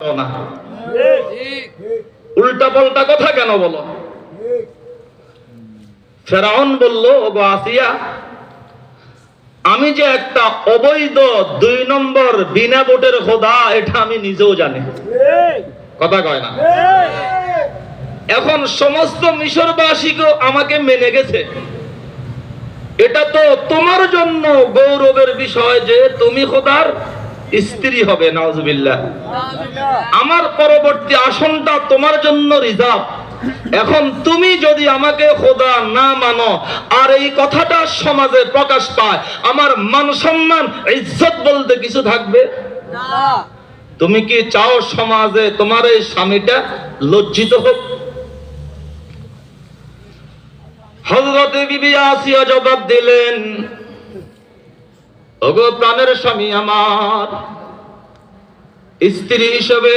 না, উল্টা পাল্টা কথা কেন বলো? ফেরাউন বলল, ওগো আসিয়া, আমি যে একটা অবৈধ ২ নম্বর বিনা ভোটের খোদা, এটা আমি নিজেও জানি। কথা কয় না? এখন সমস্ত মিশরবাসীকে আমাকে মেনে গেছে। এটা তো তোমার জন্য গৌরবের বিষয় যে তুমি খোদার স্ত্রী হবে। নাউজুবিল্লাহ। আমার পরবর্তী আসনটা তোমার জন্য রিজার্ভ। এখন তুমি যদি আমাকে খোদা না মানো আর এই কথাটা সমাজে প্রকাশ পায়, আমার মান সম্মান ইজ্জত বলতে কিছু থাকবে না। তুমি কি চাও সমাজে তোমার এই স্বামীটা লজ্জিত হোক? হযরত বিবি আসিয়া জবাব দিলেন, ওগো প্রাণের স্বামী আমার, স্ত্রী হিসেবে